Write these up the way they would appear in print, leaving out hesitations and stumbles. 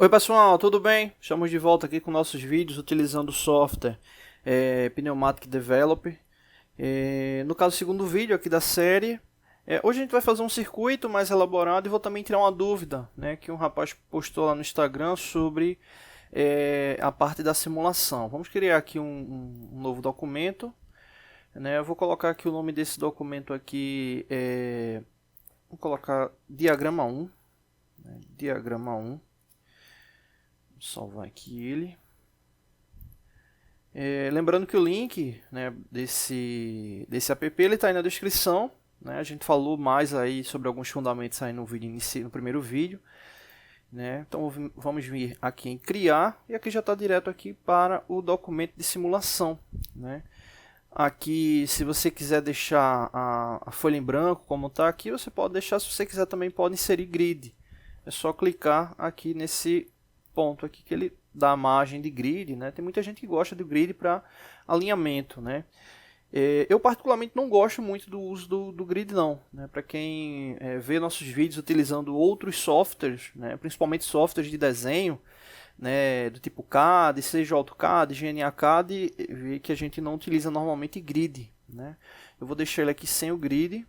Oi pessoal, tudo bem? Estamos de volta aqui com nossos vídeos utilizando o software Pneumatic Developer. No caso, o segundo vídeo aqui da série. Hoje a gente vai fazer um circuito mais elaborado e vou também tirar uma dúvida, né, que um rapaz postou lá no Instagram sobre a parte da simulação. Vamos criar aqui um novo documento, né? Eu vou colocar aqui o nome desse documento aqui, vou colocar diagrama 1, né, diagrama 1. Salvar aqui ele. Lembrando que o link, né, desse app ele está aí na descrição, né? A gente falou mais aí sobre alguns fundamentos aí no vídeo no primeiro vídeo, né? Então vamos vir aqui em criar e aqui já está direto aqui para o documento de simulação, né? Aqui, se você quiser deixar a folha em branco como está aqui, você pode deixar. Se você quiser também pode inserir grid. É só clicar aqui nesse ponto aqui que ele dá a margem de grid, né? Tem muita gente que gosta do grid para alinhamento, né? Eu particularmente não gosto muito do uso do grid não, né? Para quem vê nossos vídeos utilizando outros softwares, né? Principalmente softwares de desenho, né? Do tipo CAD, seja AutoCAD, GNA-CAD, vê que a gente não utiliza normalmente grid, né? Eu vou deixar ele aqui sem o grid.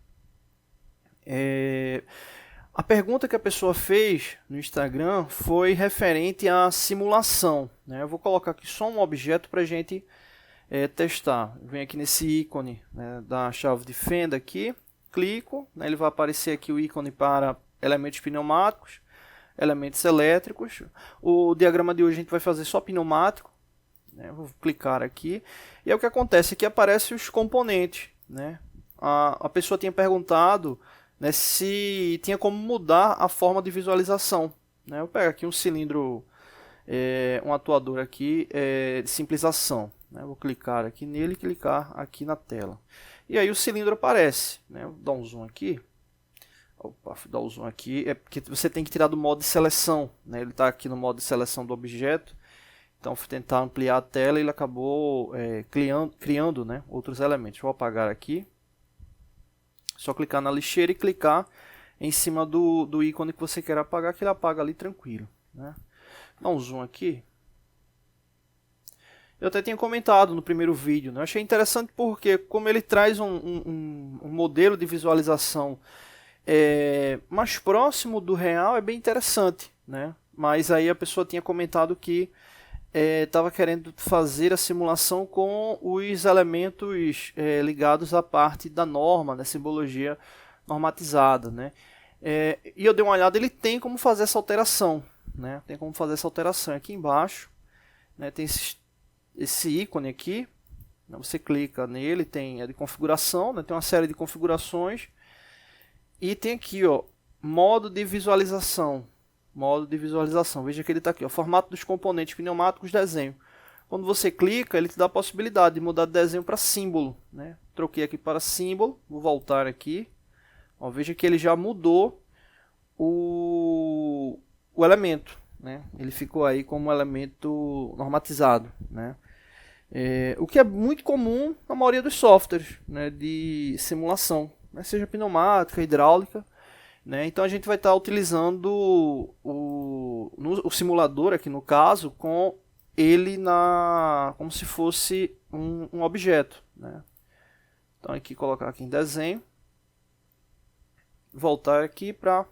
A pergunta que a pessoa fez no Instagram foi referente à simulação, né? Eu vou colocar aqui só um objeto para a gente testar. Venho aqui nesse ícone, né, da chave de fenda aqui, clico, né, ele vai aparecer aqui o ícone para elementos pneumáticos, elementos elétricos. O diagrama de hoje a gente vai fazer só pneumático, né? Vou clicar aqui e é o que acontece, aqui aparecem os componentes, né? A pessoa tinha perguntado, né, se tinha como mudar a forma de visualização, né? Eu pego aqui um cilindro, um atuador aqui de simplização, né? Vou clicar aqui nele e clicar aqui na tela. E aí o cilindro aparece, né? Vou dar um zoom aqui. Opa, vou dar um zoom aqui. É porque você tem que tirar do modo de seleção, né? Ele está aqui no modo de seleção do objeto. Então, vou tentar ampliar a tela e ele acabou criando, né, outros elementos. Vou apagar aqui. Só clicar na lixeira e clicar em cima do ícone que você quer apagar, que ele apaga ali tranquilo, né? Dá um zoom aqui. Eu até tinha comentado no primeiro vídeo, né? Eu achei interessante porque, como ele traz um modelo de visualização mais próximo do real, é bem interessante, né? Mas aí a pessoa tinha comentado que estava querendo fazer a simulação com os elementos ligados à parte da norma, da simbologia normatizada, né? E eu dei uma olhada, ele tem como fazer essa alteração, né? Tem como fazer essa alteração aqui embaixo, né? Tem esse ícone aqui, né? Você clica nele, tem a de configuração, né? Tem uma série de configurações e tem aqui, ó, modo de visualização. Modo de visualização, veja que ele está aqui, o formato dos componentes pneumáticos, desenho. Quando você clica, ele te dá a possibilidade de mudar de desenho para símbolo, né? Troquei aqui para símbolo, vou voltar aqui. Ó, veja que ele já mudou o elemento, né? Ele ficou aí como elemento normatizado, né? O que é muito comum na maioria dos softwares, né, de simulação, né? Seja pneumática, hidráulica. Né? Então a gente vai estar utilizando o simulador aqui no caso com ele como se fosse um objeto, né? Então aqui colocar aqui em desenho, voltar aqui para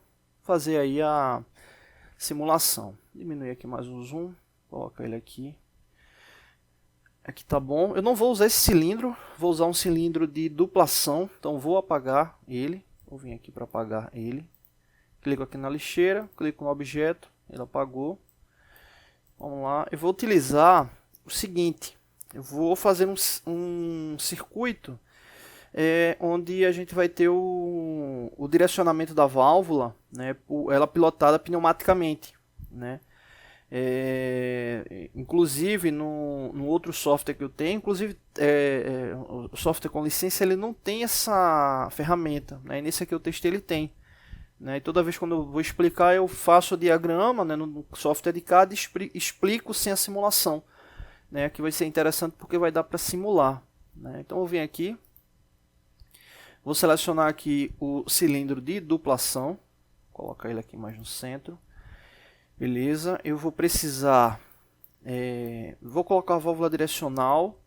fazer aí a simulação. Diminuir aqui mais um zoom, colocar ele aqui. Aqui tá bom. Eu não vou usar esse cilindro, vou usar um cilindro de duplação, então vou apagar ele. Vou vir aqui para apagar ele. Clico aqui na lixeira, clico no objeto, ele apagou. Vamos lá, eu vou utilizar o seguinte. Eu vou fazer um circuito onde a gente vai ter o direcionamento da válvula, né, ela pilotada pneumaticamente, né? Inclusive no outro software que eu tenho, inclusive o software com licença, ele não tem essa ferramenta, né? Nesse aqui eu testei, ele tem, né? E toda vez quando eu vou explicar, eu faço o diagrama, né, no software de CAD e explico sem a simulação, né? Que vai ser interessante porque vai dar para simular, né? Então eu venho aqui, vou selecionar aqui o cilindro de duplação, colocar ele aqui mais no centro. Beleza, eu vou precisar, vou colocar a válvula direcional,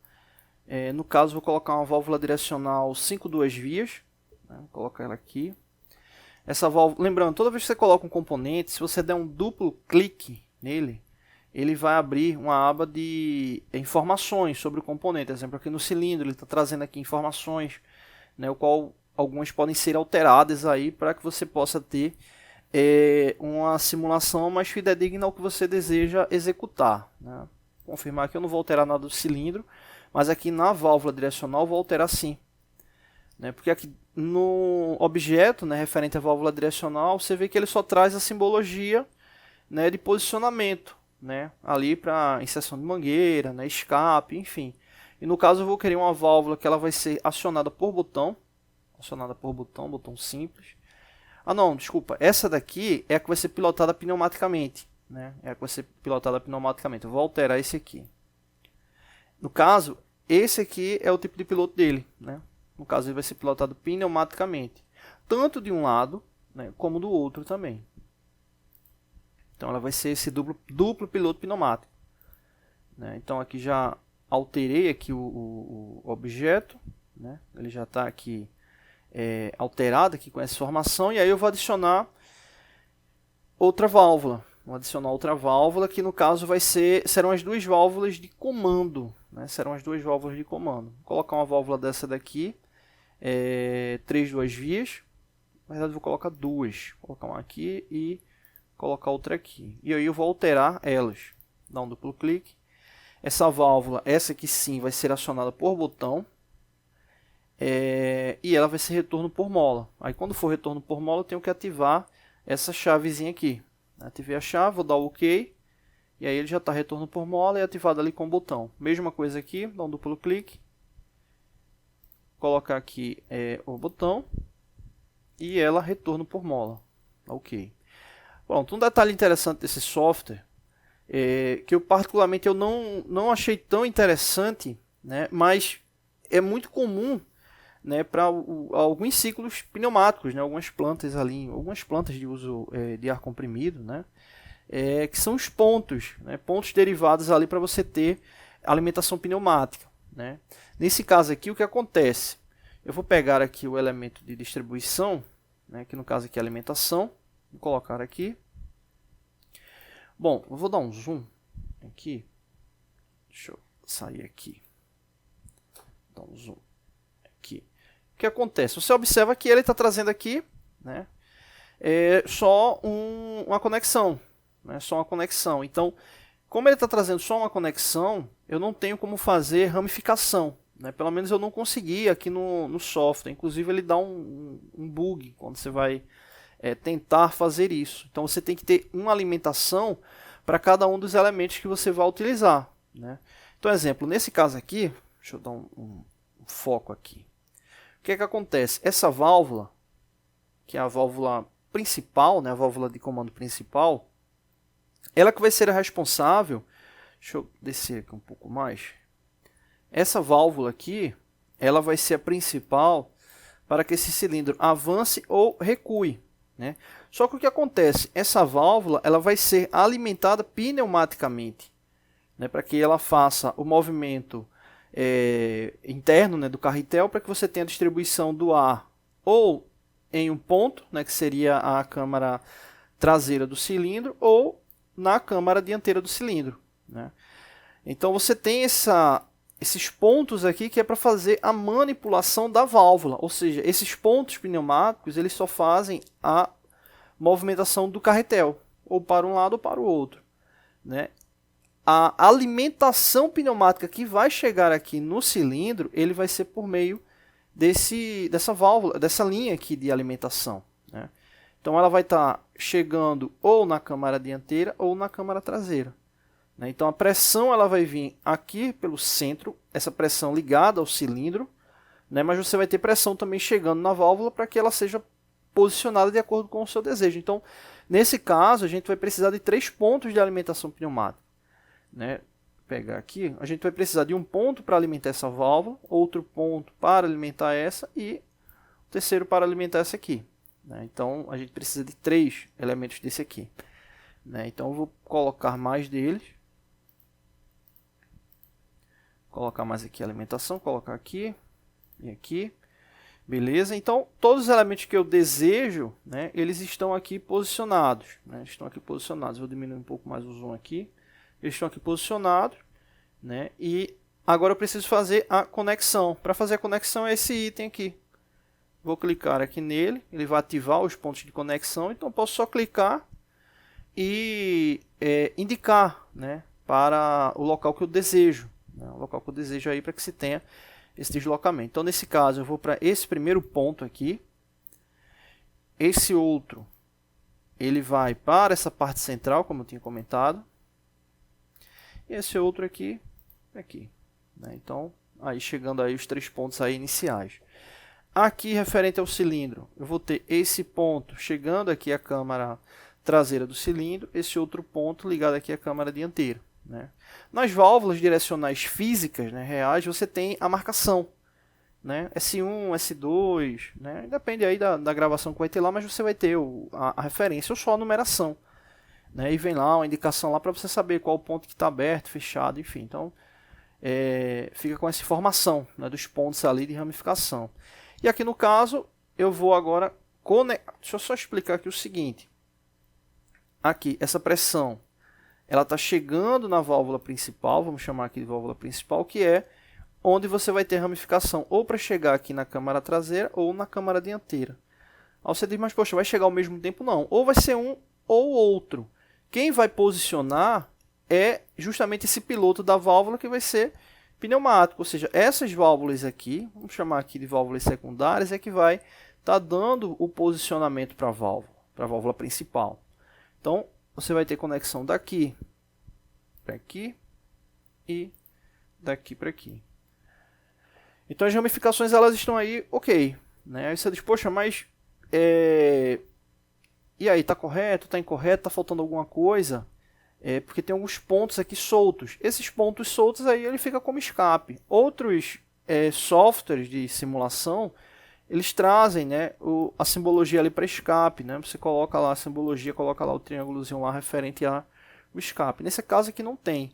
no caso vou colocar uma válvula direcional 5 duas vias, né? Vou colocar ela aqui. Essa válvula, lembrando, toda vez que você coloca um componente, se você der um duplo clique nele, ele vai abrir uma aba de informações sobre o componente. Por exemplo, aqui no cilindro ele está trazendo aqui informações, né, o qual algumas podem ser alteradas aí para que você possa ter uma simulação mais fidedigna ao que você deseja executar, né? Confirmar que eu não vou alterar nada do cilindro, mas aqui na válvula direcional vou alterar sim, né? Porque aqui no objeto, né, referente à válvula direcional, você vê que ele só traz a simbologia, né, de posicionamento, né, ali para inserção de mangueira, né, escape, enfim. E no caso eu vou querer uma válvula que ela vai ser acionada por botão, botão simples. Ah não, desculpa, essa daqui é a que vai ser pilotada pneumaticamente, né? É a que vai ser pilotada pneumaticamente. Eu vou alterar esse aqui. No caso, esse aqui é o tipo de piloto dele, né? No caso, ele vai ser pilotado pneumaticamente, tanto de um lado, né, como do outro também. Então ela vai ser esse duplo piloto pneumático, né? Então aqui já alterei aqui o objeto, né? Ele já está aqui alterado aqui com essa informação, e aí eu vou adicionar outra válvula. Vou adicionar outra válvula, que no caso serão as duas válvulas de comando, né? Serão as duas válvulas de comando. Vou colocar uma válvula dessa daqui, 3 duas vias. Na verdade vou colocar duas. Vou colocar uma aqui e colocar outra aqui. E aí eu vou alterar elas. Dar um duplo clique. Essa válvula, essa aqui sim, vai ser acionada por botão. E ela vai ser retorno por mola. Aí quando for retorno por mola, eu tenho que ativar essa chavezinha aqui. Ativei a chave, vou dar o OK. E aí ele já está retorno por mola e ativado ali com o botão. Mesma coisa aqui, dá um duplo clique. Colocar aqui o botão. E ela retorno por mola. OK. Pronto, um detalhe interessante desse software, que eu particularmente não achei tão interessante, né, mas é muito comum, né, para alguns ciclos pneumáticos, né, algumas plantas ali, algumas plantas de uso de ar comprimido, né, que são os pontos, né, pontos derivados ali para você ter alimentação pneumática, né. Nesse caso aqui, o que acontece? Eu vou pegar aqui o elemento de distribuição, né, que no caso aqui é alimentação, vou colocar aqui. Bom, eu vou dar um zoom aqui. Deixa eu sair aqui. Dar um zoom aqui. O que acontece? Você observa que ele está trazendo aqui, né, só uma conexão, né, só uma conexão. Então, como ele está trazendo só uma conexão, eu não tenho como fazer ramificação, né? Pelo menos eu não consegui aqui no software. Inclusive ele dá um bug quando você vai tentar fazer isso. Então você tem que ter uma alimentação para cada um dos elementos que você vai utilizar, né? Então, exemplo, nesse caso aqui, deixa eu dar um foco aqui. O que é que acontece? Essa válvula, que é a válvula principal, né, a válvula de comando principal, ela que vai ser a responsável. Deixa eu descer aqui um pouco mais. Essa válvula aqui, ela vai ser a principal para que esse cilindro avance ou recue, né? Só que o que acontece? Essa válvula ela vai ser alimentada pneumaticamente, né, para que ela faça o movimento interno, né, do carretel, para que você tenha a distribuição do ar ou em um ponto, né, que seria a câmara traseira do cilindro, ou na câmara dianteira do cilindro, né? Então você tem esses pontos aqui que é para fazer a manipulação da válvula, ou seja, esses pontos pneumáticos eles só fazem a movimentação do carretel, ou para um lado ou para o outro, né? A alimentação pneumática que vai chegar aqui no cilindro, ele vai ser por meio dessa válvula, dessa linha aqui de alimentação, né? Então ela vai estar chegando ou na câmara dianteira ou na câmara traseira, né? Então a pressão ela vai vir aqui pelo centro, essa pressão ligada ao cilindro, né? Mas você vai ter pressão também chegando na válvula para que ela seja posicionada de acordo com o seu desejo. Então, nesse caso, a gente vai precisar de 3 pontos de alimentação pneumática, né? Vou pegar aqui, a gente vai precisar de um ponto para alimentar essa válvula, outro ponto para alimentar essa e o terceiro para alimentar essa aqui, né? Então, a gente precisa de 3 elementos desse aqui. né? Então eu vou colocar mais deles. Colocar mais aqui a alimentação, colocar aqui e aqui. Beleza? Então, todos os elementos que eu desejo, né, eles estão aqui posicionados. Né? Estão aqui posicionados. Vou diminuir um pouco mais o zoom aqui. Eles estão aqui posicionados. Né? E agora eu preciso fazer a conexão. Para fazer a conexão é esse item aqui. Vou clicar aqui nele. Ele vai ativar os pontos de conexão. Então, eu posso só clicar e indicar, né, para o local que eu desejo. Né? O local que eu desejo aí para que se tenha esse deslocamento. Então, nesse caso, eu vou para esse primeiro ponto aqui. Esse outro, ele vai para essa parte central, como eu tinha comentado. E esse outro aqui. Né? Então, aí chegando aí os 3 pontos aí iniciais. Aqui, referente ao cilindro, eu vou ter esse ponto chegando aqui à câmara traseira do cilindro. Esse outro ponto ligado aqui à câmara dianteira. Né? Nas válvulas direcionais físicas, né, reais, você tem a marcação, né? S1, S2, né? Depende aí da gravação que vai ter lá, mas você vai ter a referência ou só a numeração, né? E vem lá uma indicação lá para você saber qual o ponto que está aberto, fechado, enfim. Então, fica com essa informação, né, dos pontos ali de ramificação. E aqui no caso, eu vou agora conectar. Deixa eu só explicar aqui o seguinte. Aqui, essa pressão, ela está chegando na válvula principal, vamos chamar aqui de válvula principal, que é onde você vai ter ramificação, ou para chegar aqui na câmara traseira, ou na câmara dianteira. Aí você diz, mas poxa, vai chegar ao mesmo tempo? Não, ou vai ser um ou outro. Quem vai posicionar é justamente esse piloto da válvula, que vai ser pneumático, ou seja, essas válvulas aqui, vamos chamar aqui de válvulas secundárias, é que vai estar dando o posicionamento para a válvula principal. Então, você vai ter conexão daqui para aqui e daqui para aqui. Então as ramificações elas estão aí, ok. Né? Aí você diz, poxa, mas e aí, está correto, está incorreto, está faltando alguma coisa? Porque tem alguns pontos aqui soltos. Esses pontos soltos aí ele fica como escape. Outros softwares de simulação, eles trazem, né, a simbologia ali para escape, né? Você coloca lá a simbologia, coloca lá o triângulozinho lá referente ao escape. Nesse caso aqui não tem.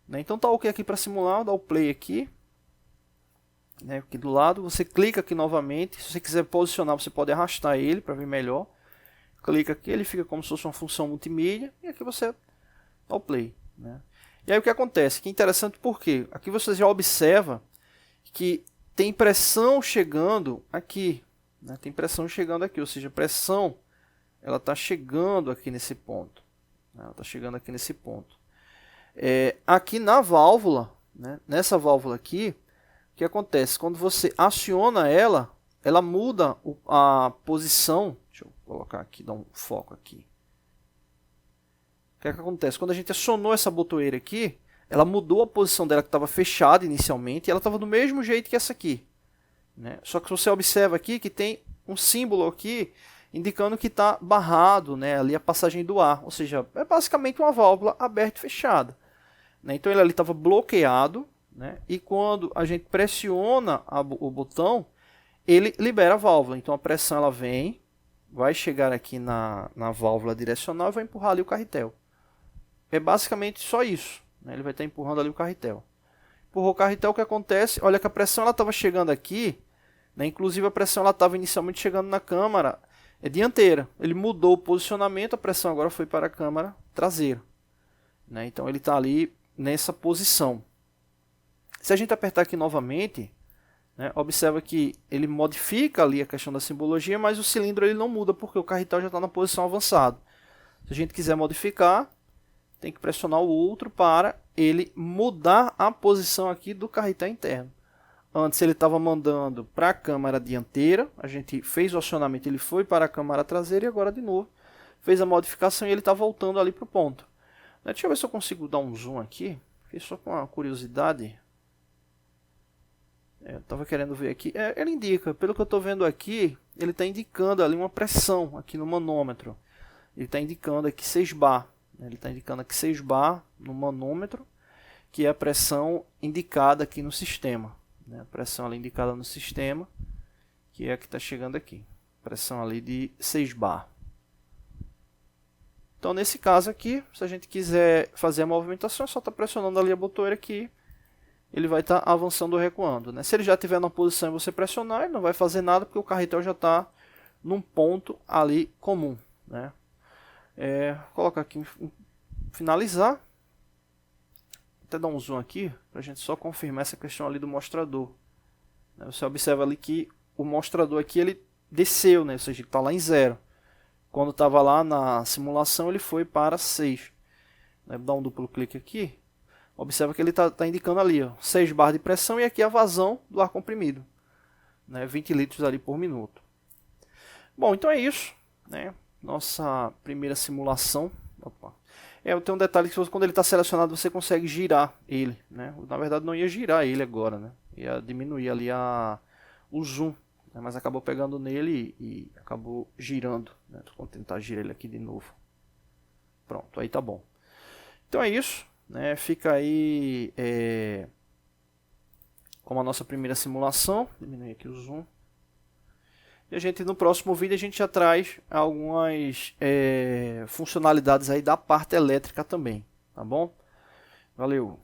Né? Então tá ok aqui para simular, dá o play aqui. Né, aqui do lado, você clica aqui novamente. Se você quiser posicionar, você pode arrastar ele para ver melhor. Clica aqui, ele fica como se fosse uma função multimídia. E aqui você dá o play. Né? E aí o que acontece? Que é interessante porque aqui você já observa que tem pressão chegando aqui, né? Tem pressão chegando aqui, ou seja, a pressão ela está chegando aqui nesse ponto, né? Ela está chegando aqui nesse ponto. Aqui na válvula, né? Nessa válvula aqui, o que acontece? Quando você aciona ela, ela muda a posição. Deixa eu colocar aqui, dar um foco aqui. O que acontece? Quando a gente acionou essa botoeira aqui, ela mudou a posição dela, que estava fechada inicialmente, e ela estava do mesmo jeito que essa aqui. Né? Só que você observa aqui que tem um símbolo aqui indicando que está barrado, né, ali a passagem do ar. Ou seja, é basicamente uma válvula aberta e fechada. Né? Então ele ali estava bloqueado, né? E quando a gente pressiona o botão, ele libera a válvula. Então a pressão ela vem, vai chegar aqui na válvula direcional e vai empurrar ali o carretel. É basicamente só isso. Ele vai estar empurrando ali o carretel. Empurrou o carretel, o que acontece? Olha que a pressão estava chegando aqui, né? Inclusive a pressão estava inicialmente chegando na câmara dianteira. Ele mudou o posicionamento, a pressão agora foi para a câmara traseira. Né? Então ele está ali nessa posição. Se a gente apertar aqui novamente, né, observa que ele modifica ali a questão da simbologia, mas o cilindro ele não muda porque o carretel já está na posição avançada. Se a gente quiser modificar, tem que pressionar o outro para ele mudar a posição aqui do carretel interno. Antes ele estava mandando para a câmara dianteira, a gente fez o acionamento, ele foi para a câmara traseira e agora de novo fez a modificação e ele está voltando ali para o ponto. Deixa eu ver se eu consigo dar um zoom aqui, fiquei só com uma curiosidade. Eu estava querendo ver aqui, ele indica, pelo que eu estou vendo aqui, ele está indicando ali uma pressão aqui no manômetro. Ele está indicando aqui 6 bar. Ele está indicando aqui 6 bar no manômetro, que é a pressão indicada aqui no sistema. Né? A pressão ali indicada no sistema, que é a que está chegando aqui. Pressão ali de 6 bar. Então, nesse caso aqui, se a gente quiser fazer a movimentação, é só estar pressionando ali a botoeira que ele vai estar avançando ou recuando, né? Se ele já estiver na posição e você pressionar, ele não vai fazer nada, porque o carretel já está num ponto ali comum, né? Vou colocar aqui em finalizar. Vou até dar um zoom aqui, para a gente só confirmar essa questão ali do mostrador. Você observa ali que o mostrador aqui ele desceu, né? Ou seja, ele está lá em 0. Quando estava lá na simulação, ele foi para 6. Vou dar um duplo clique aqui. Observa que ele está indicando ali, ó, 6 bar de pressão e aqui a vazão do ar comprimido, né, 20 litros ali por minuto. Bom, então é isso, né, nossa primeira simulação. Opa. Tem um detalhe que quando ele está selecionado você consegue girar ele, né? Na verdade não ia girar ele agora, né? Ia diminuir ali o zoom, né? Mas acabou pegando nele e acabou girando, né? Vou tentar girar ele aqui de novo. Pronto, aí tá bom. Então é isso. Né, fica aí como a nossa primeira simulação. Diminuir aqui o zoom. E a gente no próximo vídeo a gente já traz algumas funcionalidades aí da parte elétrica também, tá bom? Valeu!